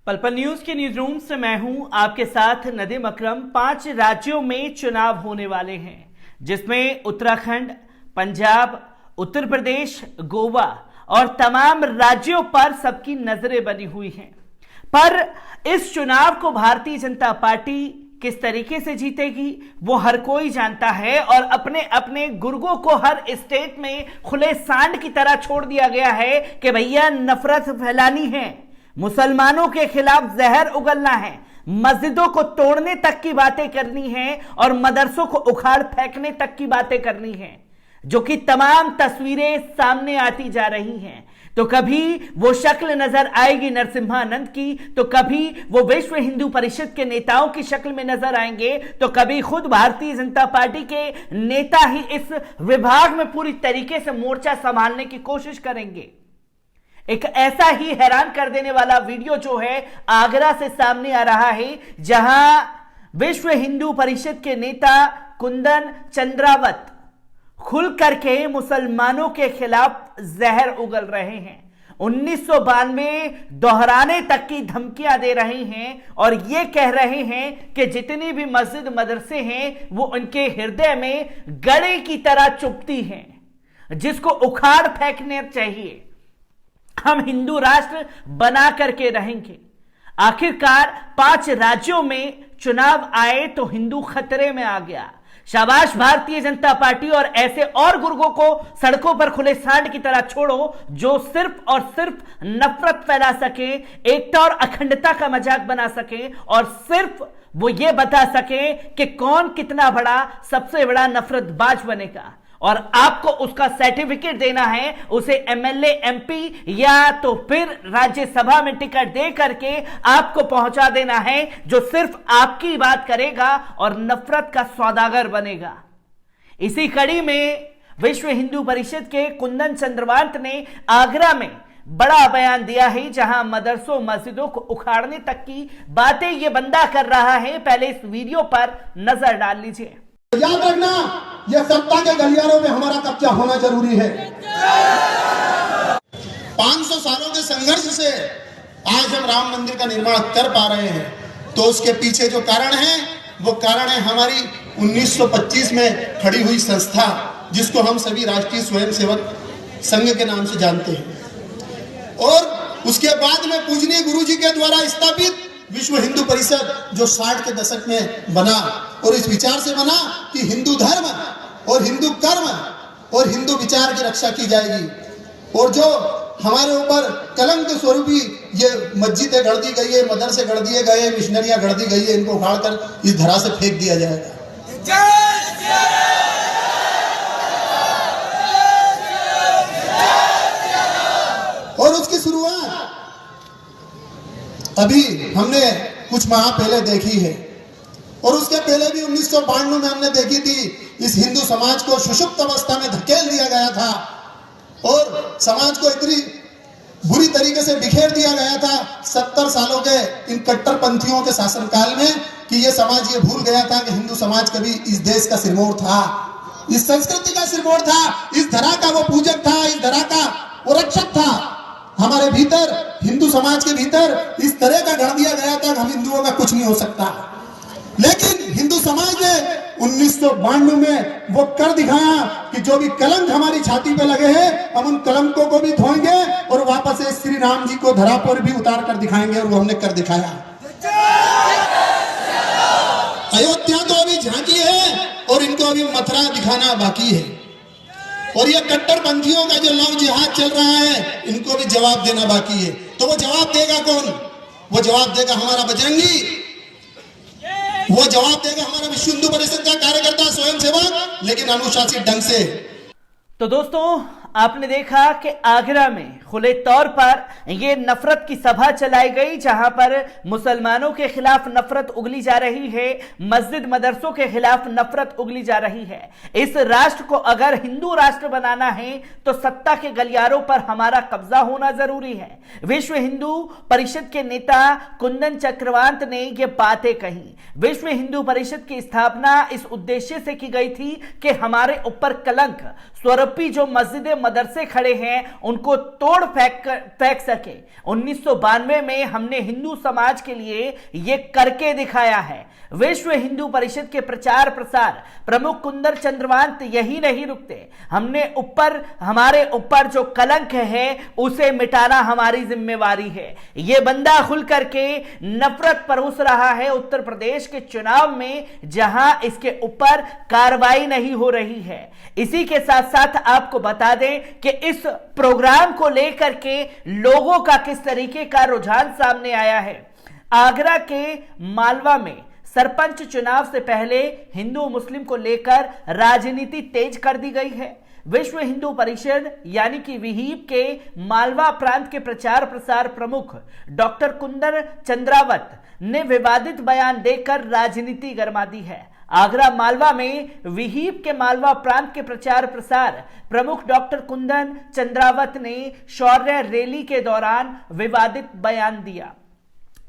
पल पल न्यूज के न्यूज रूम से मैं हूं आपके साथ नदीम अकरम। 5 राज्यों में चुनाव होने वाले हैं, जिसमें उत्तराखंड, पंजाब, उत्तर प्रदेश, गोवा और तमाम राज्यों पर सबकी नजरें बनी हुई हैं। पर इस चुनाव को भारतीय जनता पार्टी किस तरीके से जीतेगी वो हर कोई जानता है, और अपने अपने गुर्गों को हर स्टेट में खुले सांड की तरह छोड़ दिया गया है कि भैया नफरत फैलानी है, मुसलमानों के खिलाफ जहर उगलना है, मस्जिदों को तोड़ने तक की बातें करनी है और मदरसों को उखाड़ फेंकने तक की बातें करनी है, जो कि तमाम तस्वीरें सामने आती जा रही हैं। तो कभी वो शक्ल नजर आएगी नरसिम्हानंद की, तो कभी वो विश्व हिंदू परिषद के नेताओं की शक्ल में नजर आएंगे, तो कभी खुद भारतीय जनता पार्टी के नेता ही इस विभाग में पूरी तरीके से मोर्चा संभालने की कोशिश करेंगे। एक ऐसा ही हैरान कर देने वाला वीडियो जो है आगरा से सामने आ रहा है, जहां विश्व हिंदू परिषद के नेता कुंदन चंद्रावत खुल करके मुसलमानों के खिलाफ जहर उगल रहे हैं, 1992 दोहराने तक की धमकियां दे रहे हैं और यह कह रहे हैं कि जितनी भी मस्जिद मदरसे हैं वो उनके हृदय में गड़े की तरह चुभती हैं, जिसको उखाड़ फेंकने चाहिए। हम हिंदू राष्ट्र बना करके रहेंगे। आखिरकार 5 राज्यों में चुनाव आए तो हिंदू खतरे में आ गया। शाबाश भारतीय जनता पार्टी, और ऐसे और गुर्गों को सड़कों पर खुले सांड की तरह छोड़ो जो सिर्फ और सिर्फ नफरत फैला सके, एकता और अखंडता का मजाक बना सके, और सिर्फ वो ये बता सके कि कौन कितना बड़ा सबसे बड़ा नफरतबाज बनेगा, और आपको उसका सर्टिफिकेट देना है, उसे एमएलए, एमपी या तो फिर राज्यसभा में टिकट दे करके आपको पहुंचा देना है, जो सिर्फ आपकी बात करेगा और नफरत का सौदागर बनेगा। इसी कड़ी में विश्व हिंदू परिषद के कुंदन चंद्रवांत ने आगरा में बड़ा बयान दिया है, जहां मदरसों मस्जिदों को उखाड़ने तक की बातें ये बंदा कर रहा है। पहले इस वीडियो पर नजर डाल लीजिए। याद रखना, यह सत्ता के गलियारों में हमारा कब्जा होना जरूरी है। 500 सालों के संघर्ष से आज हम राम मंदिर का निर्माण कर पा रहे हैं, तो उसके पीछे जो कारण है वो कारण है हमारी 1925 में खड़ी हुई संस्था, जिसको हम सभी राष्ट्रीय स्वयंसेवक संघ के नाम से जानते हैं, और उसके बाद में पूजनीय गुरु जी के द्वारा स्थापित विश्व हिंदू परिषद, जो 60 के दशक में बना, और इस विचार से बना कि हिंदू धर्म और हिंदू कर्म और हिंदू विचार की रक्षा की जाएगी, और जो हमारे ऊपर कलंक स्वरूपी ये मस्जिदें गढ़ दी गई है, मदरसे गढ़ दिए गए, मिशनरियां गढ़ दी गई है, इनको उखाड़कर इस धरा से फेंक दिया जाएगा। और उसकी शुरुआत अभी हमने कुछ माह पहले देखी है, और उसके पहले भी 1992 में हमने देखी थी। इस हिंदू समाज को सुषुप्त अवस्था में धकेल दिया गया था, और समाज को इतनी बुरी तरीके से बिखेर दिया गया था 70 सालों के इन कट्टरपंथियों के शासनकाल में, कि ये समाज ये भूल गया था कि हिंदू समाज कभी इस देश का सिरमौर था, इस संस्कृति का सिरमौर था, इस धरा का वो पूजक था, इस धरा का वो रक्षक था। हमारे भीतर, हिंदू समाज के भीतर इस तरह का गढ़ दिया गया था कि हम हिंदुओं का कुछ नहीं हो सकता। लेकिन हिंदू समाज ने 1992 में वो कर दिखाया कि जो भी कलंक हमारी छाती पे लगे हैं, हम उन कलंकों को भी धोएंगे और वापस से श्री राम जी को धरा पर भी उतार कर दिखाएंगे, और वो हमने कर दिखाया। अयोध्या तो अभी झांकी है, और इनको अभी मथुरा दिखाना बाकी है, और ये कट्टरपंथियों का जो लव जिहाद चल रहा है, इनको भी जवाब देना बाकी है। तो वो जवाब देगा कौन? वो जवाब देगा हमारा बजरंगी, वो जवाब देगा हमारा विश्व हिंदू परिषद का कार्यकर्ता, स्वयंसेवक, लेकिन अनुशासित ढंग से। तो दोस्तों, आपने देखा कि आगरा में खुले तौर पर यह नफरत की सभा चलाई गई, जहां पर मुसलमानों के खिलाफ नफरत उगली जा रही है, मस्जिद मदरसों के खिलाफ नफरत उगली जा रही है। इस राष्ट्र को अगर हिंदू राष्ट्र बनाना है तो सत्ता के गलियारों पर हमारा कब्जा होना जरूरी है। विश्व हिंदू परिषद के नेता कुंदन चक्रवांत ने यह बातें कही। विश्व हिंदू परिषद की स्थापना इस उद्देश्य से की गई थी कि हमारे ऊपर कलंक स्वरूपी जो मस्जिदें मदरसे खड़े हैं उनको तोड़ फेंक सके। 1992 में हमने हिंदू समाज के लिए यह करके दिखाया है। विश्व हिंदू परिषद के प्रचार प्रसार प्रमुख कुंदन चंद्रवंत यही नहीं रुकते। हमारे ऊपर जो कलंक है उसे मिटाना हमारी जिम्मेवारी है। यह बंदा खुल करके नफरत परोस रहा है उत्तर प्रदेश के चुनाव में, जहां इसके ऊपर कार्रवाई नहीं हो रही है। इसी के साथ साथ आपको बता दें कि इस प्रोग्राम को लेकर के लोगों का किस तरीके का रुझान सामने आया है। आगरा के मालवा में सरपंच चुनाव से पहले हिंदू मुस्लिम को लेकर राजनीति तेज कर दी गई है। विश्व हिंदू परिषद यानी कि विहिप के मालवा प्रांत के प्रचार प्रसार प्रमुख डॉक्टर कुंदन चंद्रावत ने विवादित बयान देकर राजनीति गरमा दी है। आगरा मालवा में विहिप के मालवा प्रांत के प्रचार प्रसार प्रमुख डॉक्टर कुंदन चंद्रावत ने शौर्य रैली के दौरान विवादित बयान दिया।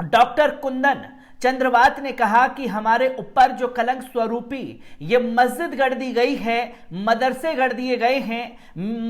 डॉक्टर कुंदन चंद्रवात ने कहा कि हमारे ऊपर जो कलंक स्वरूपी ये मस्जिद गढ़ दी गई है, मदरसे गढ़ दिए गए हैं,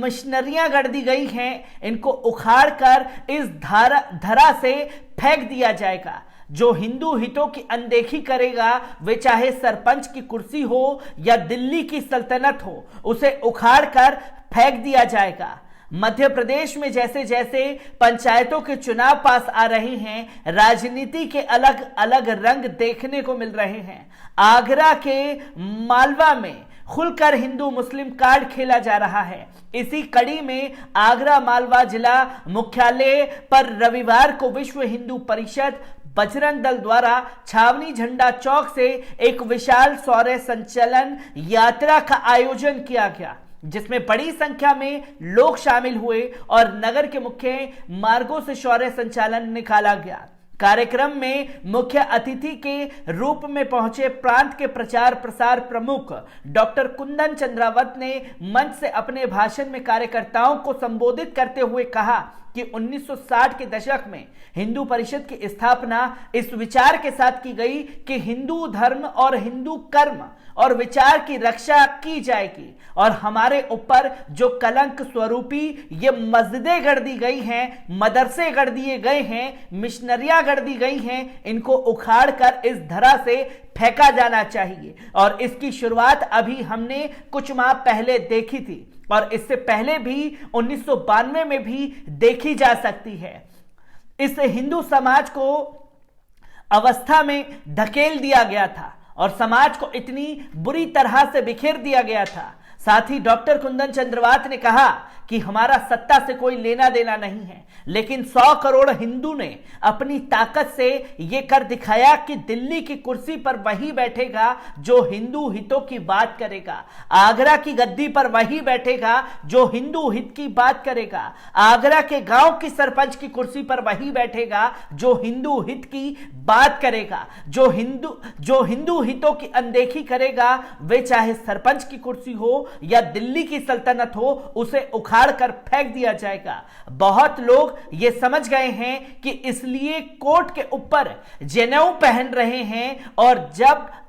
मिशनरियां गढ़ दी गई हैं, इनको उखाड़ कर इस धरा से फेंक दिया जाएगा। जो हिंदू हितों की अनदेखी करेगा, वे चाहे सरपंच की कुर्सी हो या दिल्ली की सल्तनत हो, उसे उखाड़ कर फेंक दिया जाएगा। मध्य प्रदेश में जैसे जैसे पंचायतों के चुनाव पास आ रहे हैं, राजनीति के अलग अलग रंग देखने को मिल रहे हैं। आगरा के मालवा में खुलकर हिंदू मुस्लिम कार्ड खेला जा रहा है। इसी कड़ी में आगरा मालवा जिला मुख्यालय पर रविवार को विश्व हिंदू परिषद बजरंग दल द्वारा छावनी झंडा चौक से एक विशाल शौर्य संचलन यात्रा का आयोजन किया गया, जिसमें बड़ी संख्या में लोग शामिल हुए और नगर के मुख्य मार्गों से शौर्य संचालन निकाला गया। कार्यक्रम में मुख्य अतिथि के रूप में पहुंचे प्रांत के प्रचार प्रसार प्रमुख डॉक्टर कुंदन चंद्रावत ने मंच से अपने भाषण में कार्यकर्ताओं को संबोधित करते हुए कहा कि 1960 के दशक में हिंदू परिषद की स्थापना इस विचार के साथ की गई कि हिंदू धर्म और हिंदू कर्म और विचार की रक्षा की जाएगी और हमारे ऊपर जो कलंक स्वरूपी ये मस्जिदें गढ़ दी गई हैं, मदरसे गढ़ दिए गए हैं, मिशनरियां गढ़ दी गई हैं, इनको उखाड़ कर इस धरा से फेंका जाना चाहिए। और इसकी शुरुआत अभी हमने कुछ माह पहले देखी थी और इससे पहले भी 1992 में भी देखी जा सकती है। इस हिंदू समाज को अवस्था में धकेल दिया गया था और समाज को इतनी बुरी तरह से बिखेर दिया गया था। साथ ही डॉक्टर कुंदन चंद्रवात ने कहा कि हमारा सत्ता से कोई लेना देना नहीं है, लेकिन 100 करोड़ हिंदू ने अपनी ताकत से यह कर दिखाया कि दिल्ली की कुर्सी पर वही बैठेगा जो हिंदू हितों की बात करेगा, आगरा की गद्दी पर वही बैठेगा जो हिंदू हित की बात करेगा, आगरा के गांव की सरपंच की कुर्सी पर वही बैठेगा जो हिंदू हित की बात करेगा। जो हिंदू हितों की अनदेखी करेगा, वे चाहे सरपंच की कुर्सी हो या दिल्ली की सल्तनत हो, उसे उखाड़ कर फेंक दिया जाएगा। बहुत लोग ये समझ गए हैं कि इसलिए कोर्ट के ऊपर जनेऊ पहन रहे हैं और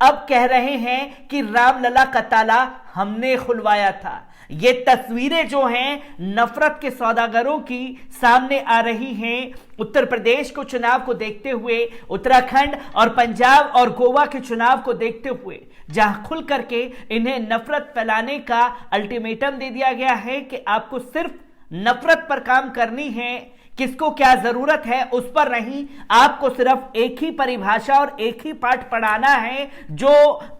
अब कह रहे हैं कि रामलला का ताला हमने खुलवाया था। ये तस्वीरें जो हैं नफरत के सौदागरों की सामने आ रही हैं। उत्तर प्रदेश को चुनाव को देखते हुए, उत्तराखंड और पंजाब और गोवा के चुनाव को देखते हुए, जहां खुल करके इन्हें नफरत फैलाने का अल्टीमेटम दे दिया गया है कि आपको सिर्फ नफरत पर काम करनी है, किसको क्या जरूरत है उस पर नहीं, आपको सिर्फ एक ही परिभाषा और एक ही पाठ पढ़ाना है। जो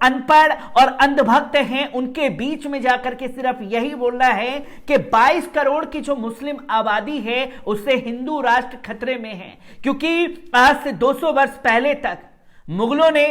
अनपढ़ और अंधभक्त हैं उनके बीच में जाकर के सिर्फ यही बोलना है कि 22 करोड़ की जो मुस्लिम आबादी है उससे हिंदू राष्ट्र खतरे में है। क्योंकि आज से 200 वर्ष पहले तक मुगलों ने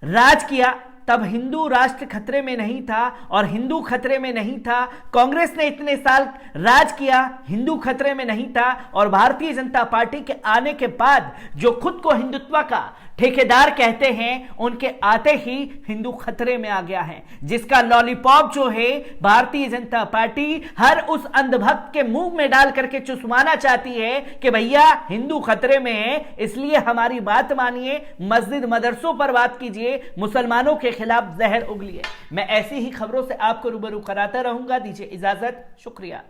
राज किया, तब हिंदू राष्ट्र खतरे में नहीं था और हिंदू खतरे में नहीं था। कांग्रेस ने इतने साल राज किया, हिंदू खतरे में नहीं था। और भारतीय जनता पार्टी के आने के बाद जो खुद को हिंदुत्व का ठेकेदार कहते हैं, उनके आते ही हिंदू खतरे में आ गया है, जिसका लॉलीपॉप जो है भारतीय जनता पार्टी हर उस अंधभक्त के मुंह में डाल करके चुसवाना चाहती है कि भैया हिंदू खतरे में है, इसलिए हमारी बात मानिए, मस्जिद मदरसों पर बात कीजिए, मुसलमानों के खिलाफ जहर उगलिए। मैं ऐसी ही खबरों से आपको रूबरू कराता रहूंगा। दीजिए इजाजत, शुक्रिया।